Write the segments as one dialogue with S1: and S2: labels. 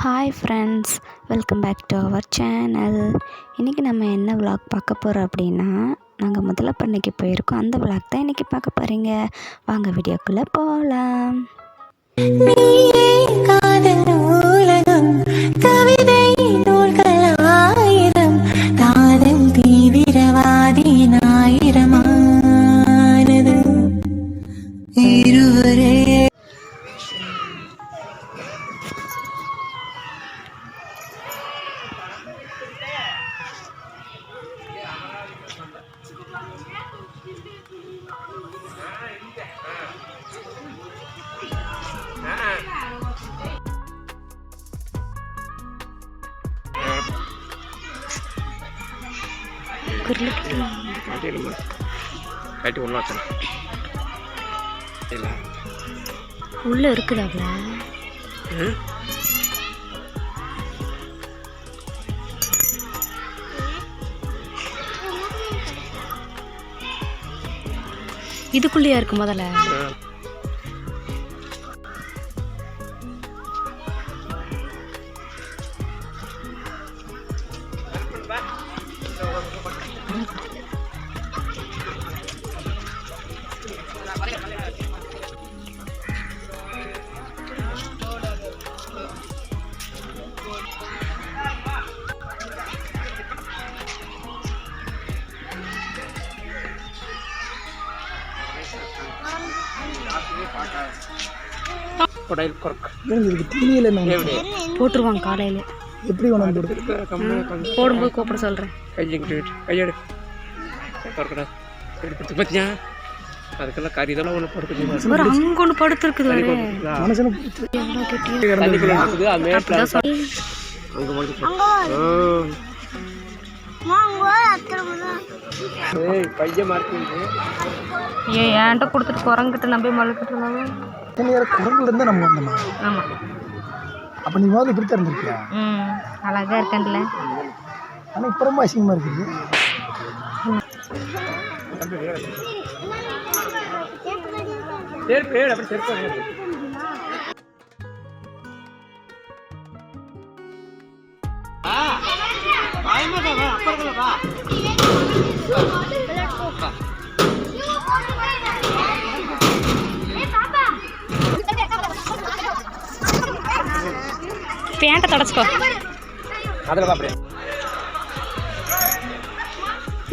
S1: Hi friends, welcome back to our channel. இன்றைக்கி நம்ம என்ன விளாக் பார்க்க போகிறோம் அப்படின்னா, நாங்கள் முதல்ல பண்ணைக்கு போயிருக்கோம். அந்த விளாக் தான் இன்றைக்கி பார்க்க போகிறீங்க. வாங்க வீடியோக்குள்ளே போகலாம். உள்ள இருக்குதாப்ல இதுக்குள்ளேயா இருக்கு முதல்ல. போட்டுருவாங்க காலையில். எப்படி போடும்போது கூப்பிட சொல்கிறேன்.
S2: அதுக்கெல்லாம் கறி இதெல்லாம் ஒன்று படுத்துருக்கு.
S1: அங்கே ஒன்று படுத்துருக்குது. ஏன்ட்ட கொடுத்துட்டு குரங்கிட்டு நம்பி மழுக்கிட்டு
S3: குரங்குலேருந்து நம்ம வந்தோமா?
S1: ஆமாம்.
S3: அப்போ நீ முதல்ல இப்படி தான் இருந்திருக்கியா?
S1: அழகாக இருக்கேன்ல.
S3: ஆனால் இப்போ ரொம்ப அசிங்கமாக இருக்குது.
S1: பேண்ட்டை தொடச்சிக்கோ.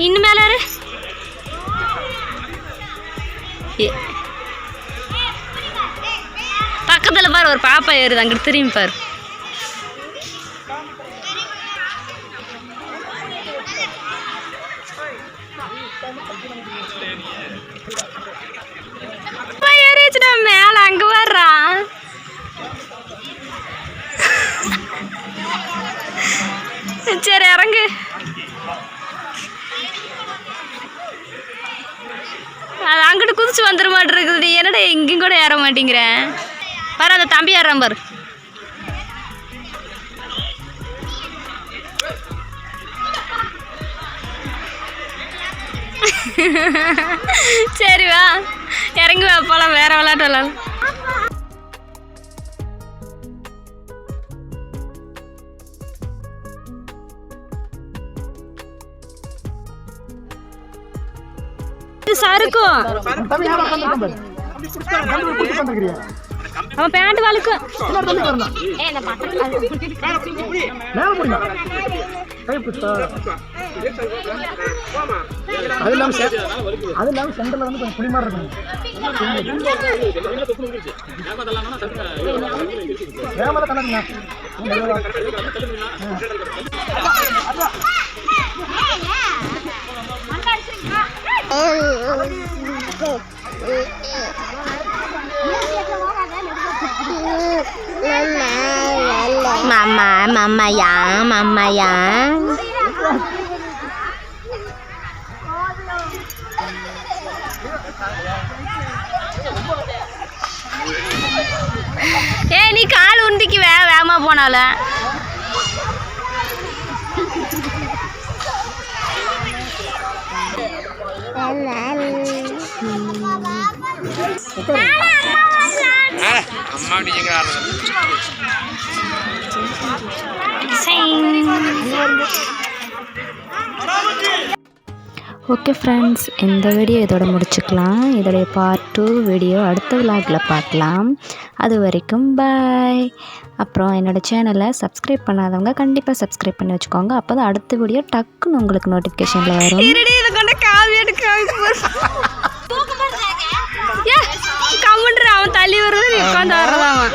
S1: இன்னும் மேலே பக்கத்தில் பாரு, ஒரு பாப்பா ஏறுது. அங்கிட்டு திரும்பி பாரு. ஏறிச்சுடா மேல, அங்க வர்றான். சரி இறங்கு. அது அங்கிட்டு குதிச்சு வந்துட மாட்டேருக்குது. என்னடா எங்கேயும் கூட ஏற மாட்டேங்கிறேன். பாரு அந்த தம்பி ஏறான் பாரு. சரி வா இறங்கி வா, போலாம் வேற விளையாட்டு விளாடலாம். சறுக்கும் அவன் பேண்ட் வழுக்கும்.
S3: அது இல்லாமல் சென்டரில் வந்து கொஞ்சம் புளி மாதிரி இருக்கும். வேமலை கணக்குங்க.
S1: Mama, mama ya, mama ya. ஏய் நீ கால் உண்டிக்கு வேகமா போனால.
S2: அம்மா
S1: ஓகே ஃப்ரெண்ட்ஸ், இந்த வீடியோ இதோட முடிச்சுக்கலாம். இதோடைய பார்ட் 2 வீடியோ அடுத்த விலாகில் பார்க்கலாம். அது வரைக்கும் பாய். அப்புறம் என்னோடய சேனலை சப்ஸ்கிரைப் பண்ணாதவங்க கண்டிப்பாக சப்ஸ்கிரைப் பண்ணி வச்சுக்கோங்க. அப்போ தான் அடுத்த வீடியோ டக்குன்னு உங்களுக்கு நோட்டிஃபிகேஷனில் வரும்.
S4: அவன் தள்ளி வருது, உட்காந்து வர்றதான் அவன்.